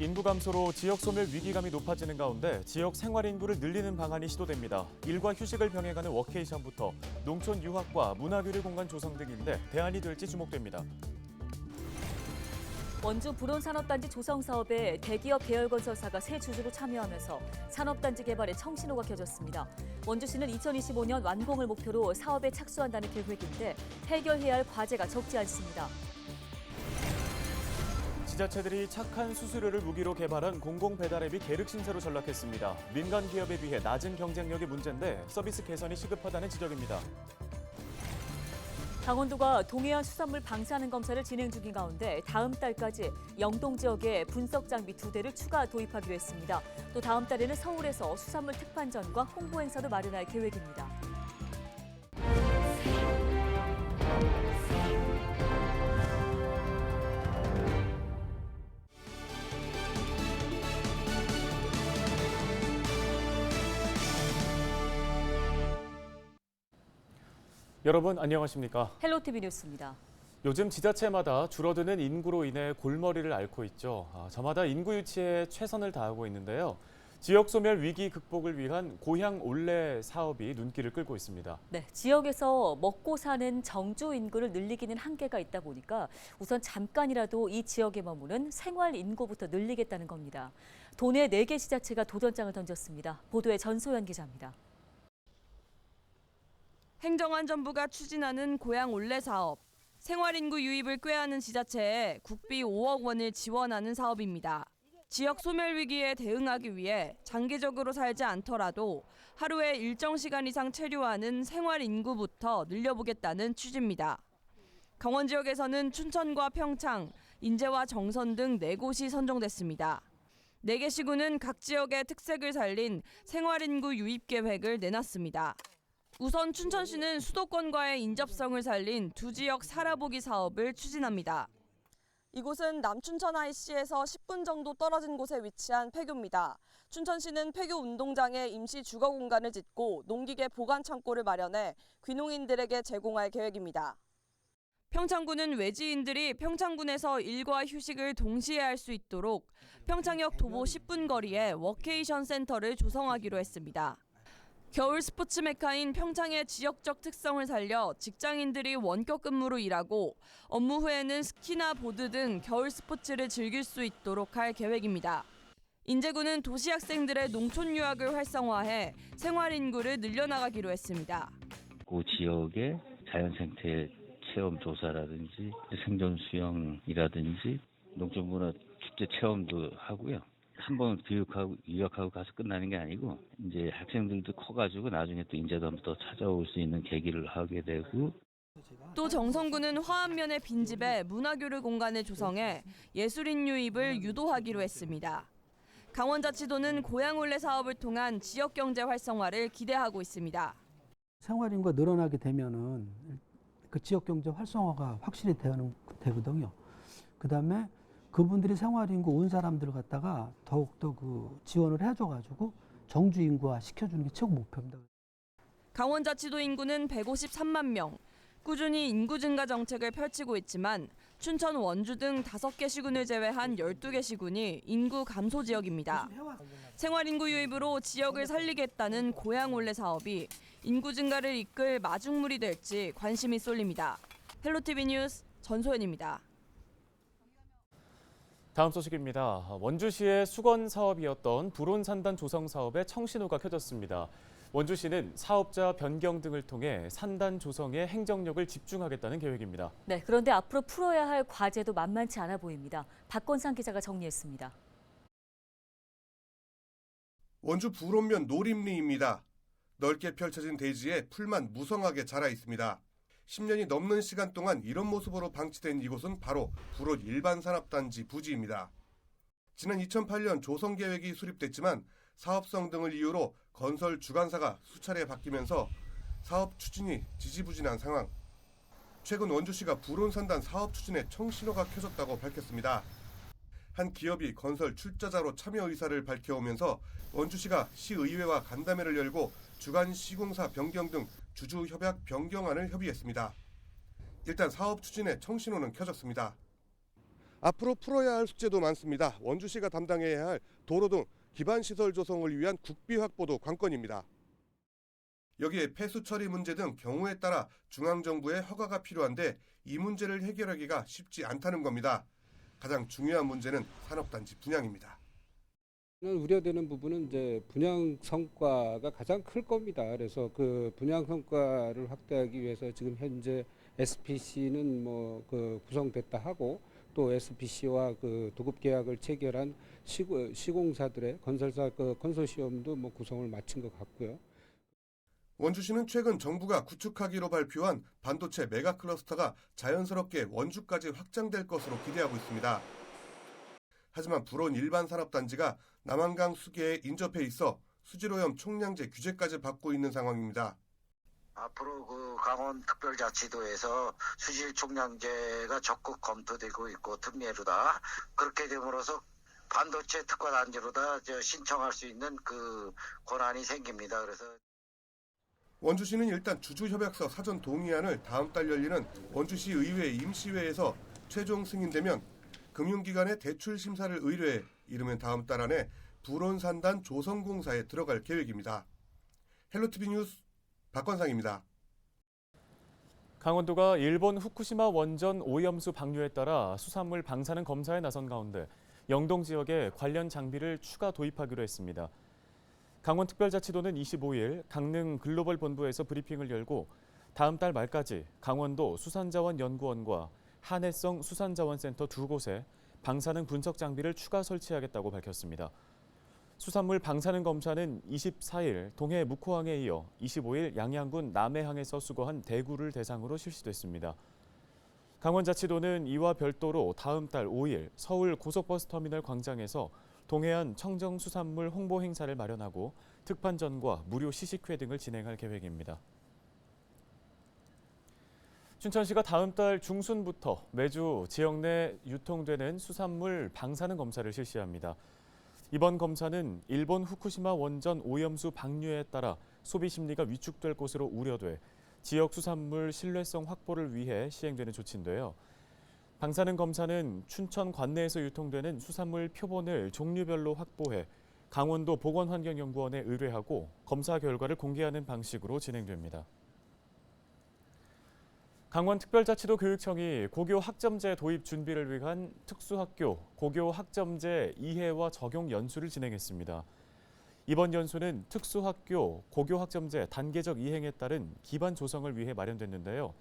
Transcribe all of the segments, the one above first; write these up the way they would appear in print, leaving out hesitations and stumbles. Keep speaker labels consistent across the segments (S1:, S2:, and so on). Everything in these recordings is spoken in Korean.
S1: 인구 감소로 지역 소멸 위기감이 높아지는 가운데 지역 생활 인구를 늘리는 방안이 시도됩니다. 일과 휴식을 병행하는 워케이션부터 농촌 유학과 문화교류 공간 조성 등인데 대안이 될지 주목됩니다.
S2: 원주 불온산업단지 조성 사업에 대기업 계열건설사가 새 주주로 참여하면서 산업단지 개발에 청신호가 켜졌습니다. 원주시는 2025년 완공을 목표로 사업에 착수한다는 계획인데 해결해야 할 과제가 적지 않습니다.
S1: 지자체들이 착한 수수료를 무기로 개발한 공공배달앱이 계륵 신세로 전락했습니다. 민간 기업에 비해 낮은 경쟁력이 문제인데 서비스 개선이 시급하다는 지적입니다.
S2: 강원도가 동해안 수산물 방사능 검사를 진행 중인 가운데 다음 달까지 영동 지역에 분석 장비 2대를 추가 도입하기로 했습니다. 또 다음 달에는 서울에서 수산물 특판전과 홍보 행사도 마련할 계획입니다.
S1: 여러분 안녕하십니까?
S2: 헬로티비 뉴스입니다.
S1: 요즘 지자체마다 줄어드는 인구로 인해 골머리를 앓고 있죠. 저마다 인구 유치에 최선을 다하고 있는데요. 지역 소멸 위기 극복을 위한 고향 올레 사업이 눈길을 끌고 있습니다.
S2: 네, 지역에서 먹고 사는 정주 인구를 늘리기는 한계가 있다 보니까 우선 잠깐이라도 이 지역에 머무는 생활 인구부터 늘리겠다는 겁니다. 도내 4개 지자체가 도전장을 던졌습니다. 보도에 전소연 기자입니다.
S3: 행정안전부가 추진하는 고향 올레 사업, 생활인구 유입을 꾀하는 지자체에 국비 5억 원을 지원하는 사업입니다. 지역 소멸 위기에 대응하기 위해 장기적으로 살지 않더라도 하루에 일정 시간 이상 체류하는 생활인구부터 늘려보겠다는 취지입니다. 강원 지역에서는 춘천과 평창, 인제와 정선 등 4곳이 선정됐습니다. 4개 시군은 각 지역의 특색을 살린 생활인구 유입 계획을 내놨습니다. 우선 춘천시는 수도권과의 인접성을 살린 두 지역 살아보기 사업을 추진합니다. 이곳은 남춘천 IC에서 10분 정도 떨어진 곳에 위치한 폐교입니다. 춘천시는 폐교 운동장에 임시 주거 공간을 짓고 농기계 보관 창고를 마련해 귀농인들에게 제공할 계획입니다. 평창군은 외지인들이 평창군에서 일과 휴식을 동시에 할 수 있도록 평창역 도보 10분 거리에 워케이션 센터를 조성하기로 했습니다. 겨울 스포츠 메카인 평창의 지역적 특성을 살려 직장인들이 원격 근무로 일하고 업무 후에는 스키나 보드 등 겨울 스포츠를 즐길 수 있도록 할 계획입니다. 인제군은 도시 학생들의 농촌 유학을 활성화해 생활 인구를 늘려나가기로 했습니다.
S4: 그 지역의 자연 생태 체험 조사라든지 생존 수영이라든지 농촌 문화 축제 체험도 하고요. 한번 유학하고 가서 끝나는 게 아니고 이제 학생들도 커가지고 나중에 또 인제도 한번 더 찾아올 수 있는 계기를 하게 되고.
S3: 또 정선군은 화암면의 빈집에 문화교류 공간을 조성해 예술인 유입을 유도하기로 했습니다. 강원자치도는 고향 올레 사업을 통한 지역 경제 활성화를 기대하고 있습니다.
S5: 생활인구가 늘어나게 되면은 그 지역 경제 활성화가 확실히 되거든요. 그다음에 그분들이 생활인구 온 사람들을 갖다가 더욱더 그 지원을 해줘가지고 정주 인구화 시켜주는 게 최고 목표입니다.
S3: 강원자치도 인구는 153만 명. 꾸준히 인구 증가 정책을 펼치고 있지만 춘천, 원주 등 5개 시군을 제외한 12개 시군이 인구 감소 지역입니다. 생활인구 유입으로 지역을 살리겠다는 고향 올레 사업이 인구 증가를 이끌 마중물이 될지 관심이 쏠립니다. 헬로티비 뉴스 전소연입니다.
S1: 다음 소식입니다. 원주시의 수건 사업이었던 불온산단 조성 사업에 청신호가 켜졌습니다. 원주시는 사업자 변경 등을 통해 산단 조성에 행정력을 집중하겠다는 계획입니다.
S2: 네, 그런데 앞으로 풀어야 할 과제도 만만치 않아 보입니다. 박건상 기자가 정리했습니다.
S6: 원주 불온면 노림리입니다. 넓게 펼쳐진 대지에 풀만 무성하게 자라 있습니다. 10년이 넘는 시간 동안 이런 모습으로 방치된 이곳은 바로 불온 일반산업단지 부지입니다. 지난 2008년 조성계획이 수립됐지만 사업성 등을 이유로 건설 주관사가 수차례 바뀌면서 사업 추진이 지지부진한 상황. 최근 원주시가 불온산단 사업 추진에 청신호가 켜졌다고 밝혔습니다. 한 기업이 건설 출자자로 참여 의사를 밝혀오면서 원주시가 시의회와 간담회를 열고 주간 시공사 변경 등 주주 협약 변경안을 협의했습니다. 일단 사업 추진에 청신호는 켜졌습니다. 앞으로 풀어야 할 숙제도 많습니다. 원주시가 담당해야 할 도로 등 기반시설 조성을 위한 국비 확보도 관건입니다. 여기에 폐수 처리 문제 등 경우에 따라 중앙정부의 허가가 필요한데 이 문제를 해결하기가 쉽지 않다는 겁니다. 가장 중요한 문제는 산업단지 분양입니다.
S7: 우려되는 부분은 이제 분양 성과가 가장 클 겁니다. 그래서 그 분양 성과를 확대하기 위해서 지금 현재 SPC는 구성됐다 하고 또 SPC와 그 도급 계약을 체결한 시공사들의 건설사 컨소시엄도 구성을 마친 것 같고요.
S6: 원주시는 최근 정부가 구축하기로 발표한 반도체 메가 클러스터가 자연스럽게 원주까지 확장될 것으로 기대하고 있습니다. 하지만 불온 일반 산업단지가 남한강 수계에 인접해 있어 수질오염 총량제 규제까지 받고 있는 상황입니다.
S8: 앞으로 그 강원특별자치도에서 수질 총량제가 적극 검토되고 있고 특례로다. 그렇게 됨으로써 반도체 특화 단지로다 신청할 수 있는 그 권한이 생깁니다. 그래서
S6: 원주시는 일단 주주협약서 사전 동의안을 다음 달 열리는 원주시 의회 임시회에서 최종 승인되면 금융기관의 대출 심사를 의뢰해 이르면 다음 달 안에 불온산단 조성공사에 들어갈 계획입니다. 헬로티비 뉴스 박건상입니다.
S1: 강원도가 일본 후쿠시마 원전 오염수 방류에 따라 수산물 방사능 검사에 나선 가운데 영동 지역에 관련 장비를 추가 도입하기로 했습니다. 강원특별자치도는 25일 강릉 글로벌 본부에서 브리핑을 열고 다음 달 말까지 강원도 수산자원연구원과 한해성 수산자원센터 두 곳에 방사능 분석 장비를 추가 설치하겠다고 밝혔습니다. 수산물 방사능 검사는 24일 동해 묵호항에 이어 25일 양양군 남해항에서 수거한 대구를 대상으로 실시됐습니다. 강원자치도는 이와 별도로 다음 달 5일 서울 고속버스터미널 광장에서 동해안 청정수산물 홍보 행사를 마련하고 특판전과 무료 시식회 등을 진행할 계획입니다. 춘천시가 다음 달 중순부터 매주 지역 내 유통되는 수산물 방사능 검사를 실시합니다. 이번 검사는 일본 후쿠시마 원전 오염수 방류에 따라 소비 심리가 위축될 것으로 우려돼 지역 수산물 신뢰성 확보를 위해 시행되는 조치인데요. 방사능 검사는 춘천 관내에서 유통되는 수산물 표본을 종류별로 확보해 강원도 보건환경연구원에 의뢰하고 검사 결과를 공개하는 방식으로 진행됩니다. 강원특별자치도 교육청이 고교 학점제 도입 준비를 위한 특수학교 고교 학점제 이해와 적용 연수를 진행했습니다. 이번 연수는 특수학교 고교 학점제 단계적 이행에 따른 기반 조성을 위해 마련됐는데요.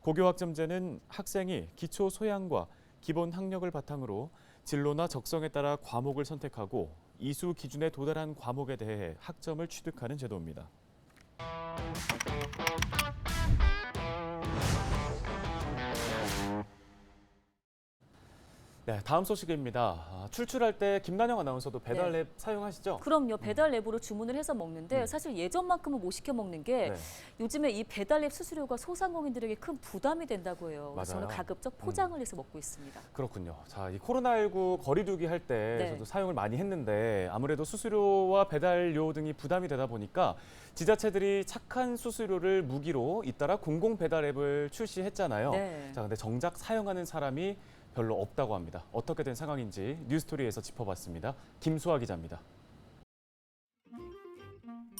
S1: 고교 학점제는 학생이 기초 소양과 기본 학력을 바탕으로 진로나 적성에 따라 과목을 선택하고 이수 기준에 도달한 과목에 대해 학점을 취득하는 제도입니다. 네, 다음 소식입니다. 출출할 때 김난영 아나운서도 배달앱 사용하시죠?
S2: 그럼요. 배달 앱으로 주문을 해서 먹는데 사실 예전만큼은 못 시켜 먹는 게 요즘에 이 배달 앱 수수료가 소상공인들에게 큰 부담이 된다고 해요. 그래서 저는 가급적 포장을 해서 먹고 있습니다.
S1: 그렇군요. 자, 이 코로나19 거리두기 할 때 저도 사용을 많이 했는데 아무래도 수수료와 배달료 등이 부담이 되다 보니까 지자체들이 착한 수수료를 무기로 잇따라 공공 배달 앱을 출시했잖아요. 자, 근데 정작 사용하는 사람이 별로 없다고 합니다. 어떻게 된 상황인지 뉴스토리에서 짚어봤습니다. 김수아 기자입니다.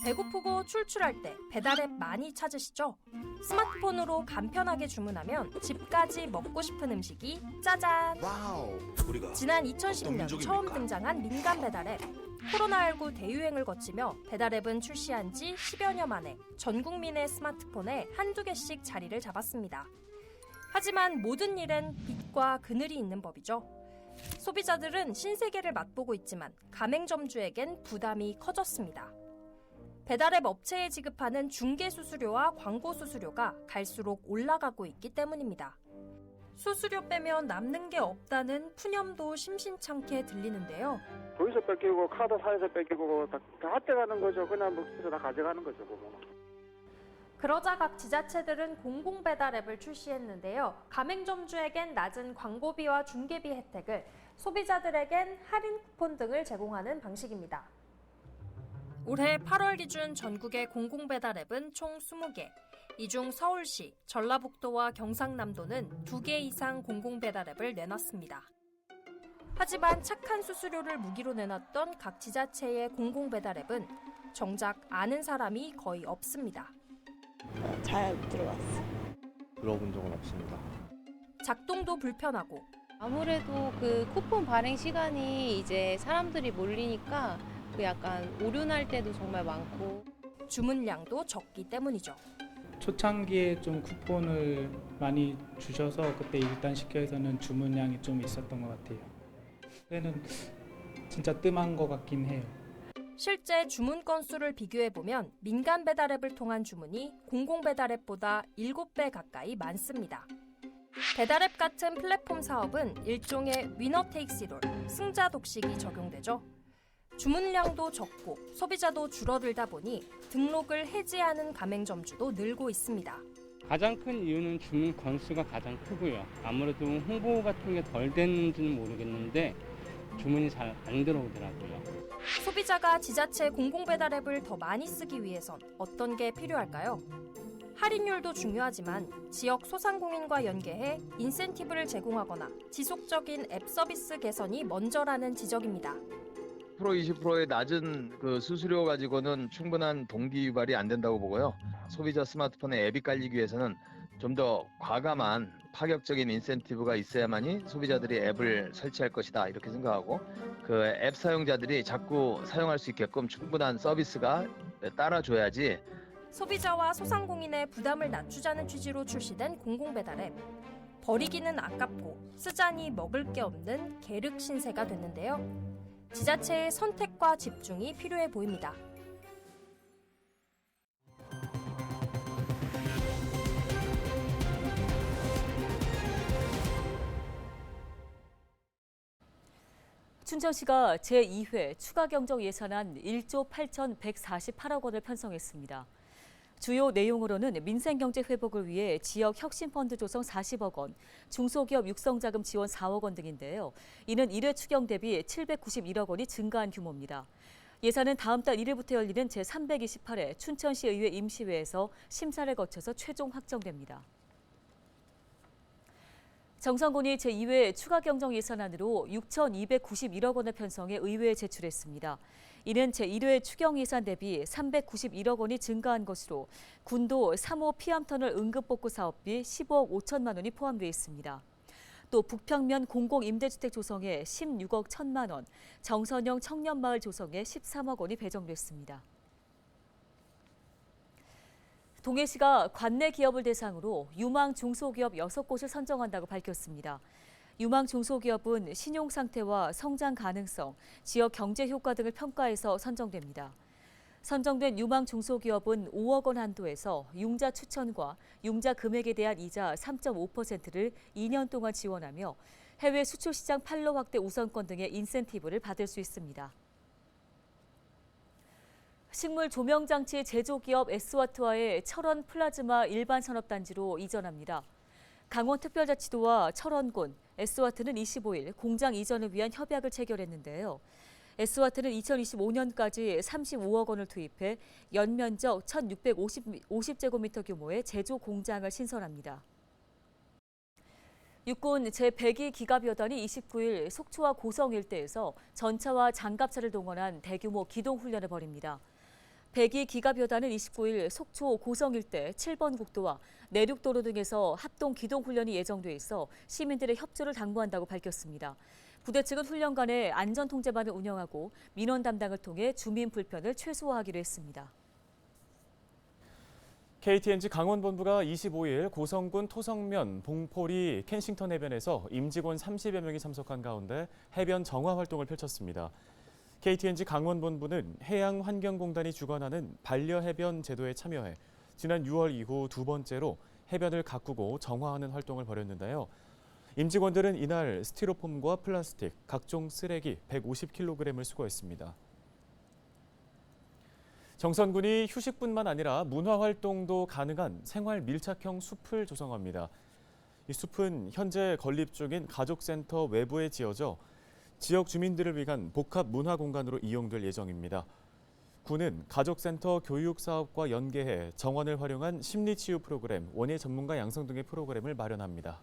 S9: 배고프고 출출할 때 배달앱 많이 찾으시죠? 스마트폰으로 간편하게 주문하면 집까지 먹고 싶은 음식이 짜잔!
S10: 와우,
S9: 지난 2010년 처음 등장한 민간 배달앱. 코로나19 대유행을 거치며 배달앱은 출시한 지 10여 년 만에 전 국민의 스마트폰에 한두 개씩 자리를 잡았습니다. 하지만 모든 일엔 빛과 그늘이 있는 법이죠. 소비자들은 신세계를 맛보고 있지만 가맹점주에겐 부담이 커졌습니다. 배달앱 업체에 지급하는 중개 수수료와 광고 수수료가 갈수록 올라가고 있기 때문입니다. 수수료 빼면 남는 게 없다는 푸념도 심심찮게 들리는데요.
S11: 돈에서 뺏기고 카드사에서 뺏기고 다 핫대가는 거죠. 그냥 먹어서 다 가져가는 거죠. 그거는.
S9: 그러자 각 지자체들은 공공배달앱을 출시했는데요. 가맹점주에겐 낮은 광고비와 중개비 혜택을, 소비자들에겐 할인 쿠폰 등을 제공하는 방식입니다. 올해 8월 기준 전국의 공공배달앱은 총 20개. 이 중 서울시, 전라북도와 경상남도는 2개 이상 공공배달앱을 내놨습니다. 하지만 착한 수수료를 무기로 내놨던 각 지자체의 공공배달앱은 정작 아는 사람이 거의 없습니다.
S10: 잘 못 들어봤어.
S12: 들어본 적은 없습니다.
S9: 작동도 불편하고
S10: 아무래도 그 쿠폰 발행 시간이 이제 사람들이 몰리니까 그 약간 오류날 때도 정말 많고
S9: 주문량도 적기 때문이죠.
S13: 초창기에 좀 쿠폰을 많이 주셔서 그때 1단 시켜에서는 주문량이 좀 있었던 것 같아요. 그때는 진짜 뜸한 것 같긴 해요.
S9: 실제 주문 건수를 비교해보면 민간 배달앱을 통한 주문이 공공 배달앱보다 7배 가까이 많습니다. 배달앱 같은 플랫폼 사업은 일종의 위너 테이크스 룰, 승자 독식이 적용되죠. 주문량도 적고 소비자도 줄어들다 보니 등록을 해지하는 가맹점주도 늘고 있습니다.
S14: 가장 큰 이유는 주문 건수가 가장 크고요. 아무래도 홍보 같은 게 덜 됐는지는 모르겠는데 주문이 잘 안 들어오더라고요.
S9: 소비자가 지자체 공공배달앱을 더 많이 쓰기 위해선 어떤 게 필요할까요? 할인율도 중요하지만 지역 소상공인과 연계해 인센티브를 제공하거나 지속적인 앱 서비스 개선이 먼저라는 지적입니다.
S15: 20%의 낮은 그 수수료 가지고는 충분한 동기 유발이 안 된다고 보고요. 소비자 스마트폰에 앱이 깔리기 위해서는 좀 더 과감한 파격적인 인센티브가 있어야만이 소비자들이 앱을 설치할 것이다 이렇게 생각하고 그 앱 사용자들이 자꾸 사용할 수 있게끔 충분한 서비스가 따라줘야지.
S9: 소비자와 소상공인의 부담을 낮추자는 취지로 출시된 공공배달앱. 버리기는 아깝고 쓰자니 먹을 게 없는 계륵 신세가 됐는데요. 지자체의 선택과 집중이 필요해 보입니다.
S2: 춘천시가 제2회 추가경정 예산안 1조 8,148억 원을 편성했습니다. 주요 내용으로는 민생경제 회복을 위해 지역 혁신펀드 조성 40억 원, 중소기업 육성자금 지원 4억 원 등인데요. 이는 1회 추경 대비 791억 원이 증가한 규모입니다. 예산은 다음 달 1일부터 열리는 제328회 춘천시의회 임시회에서 심사를 거쳐서 최종 확정됩니다. 정선군이 제2회 추가경정 예산안으로 6,291억 원을 편성해 의회에 제출했습니다. 이는 제1회 추경 예산 대비 391억 원이 증가한 것으로 군도 3호 피암터널 응급복구 사업비 15억 5천만 원이 포함되어 있습니다. 또 북평면 공공임대주택 조성에 16억 1천만 원, 정선영 청년마을 조성에 13억 원이 배정됐습니다. 동해시가 관내 기업을 대상으로 유망 중소기업 6곳을 선정한다고 밝혔습니다. 유망 중소기업은 신용 상태와 성장 가능성, 지역 경제 효과 등을 평가해서 선정됩니다. 선정된 유망 중소기업은 5억 원 한도에서 융자 추천과 융자 금액에 대한 이자 3.5%를 2년 동안 지원하며 해외 수출 시장 판로 확대 우선권 등의 인센티브를 받을 수 있습니다. 식물 조명장치 제조기업 에스와트와의 철원 플라즈마 일반 산업단지로 이전합니다. 강원특별자치도와 철원군, 에스와트는 25일 공장 이전을 위한 협약을 체결했는데요. 에스와트는 2025년까지 35억 원을 투입해 연면적 1,650제곱미터 규모의 제조 공장을 신설합니다. 육군 제102 기갑여단이 29일 속초와 고성 일대에서 전차와 장갑차를 동원한 대규모 기동훈련을 벌입니다. 102 기갑여단은 29일 속초 고성 일대 7번 국도와 내륙도로 등에서 합동 기동훈련이 예정돼 있어 시민들의 협조를 당부한다고 밝혔습니다. 부대 측은 훈련관에 안전통제반을 운영하고 민원 담당을 통해 주민 불편을 최소화하기로 했습니다.
S1: KTNG 강원본부가 25일 고성군 토성면 봉포리 켄싱턴 해변에서 임직원 30여 명이 참석한 가운데 해변 정화 활동을 펼쳤습니다. KTNG 강원본부는 해양환경공단이 주관하는 반려해변 제도에 참여해 지난 6월 이후 두 번째로 해변을 가꾸고 정화하는 활동을 벌였는데요. 임직원들은 이날 스티로폼과 플라스틱, 각종 쓰레기 150kg을 수거했습니다. 정선군이 휴식뿐만 아니라 문화활동도 가능한 생활 밀착형 숲을 조성합니다. 이 숲은 현재 건립 중인 가족센터 외부에 지어져 지역 주민들을 위한 복합 문화 공간으로 이용될 예정입니다. 군은 가족센터 교육 사업과 연계해 정원을 활용한 심리치유 프로그램, 원예 전문가 양성 등의 프로그램을 마련합니다.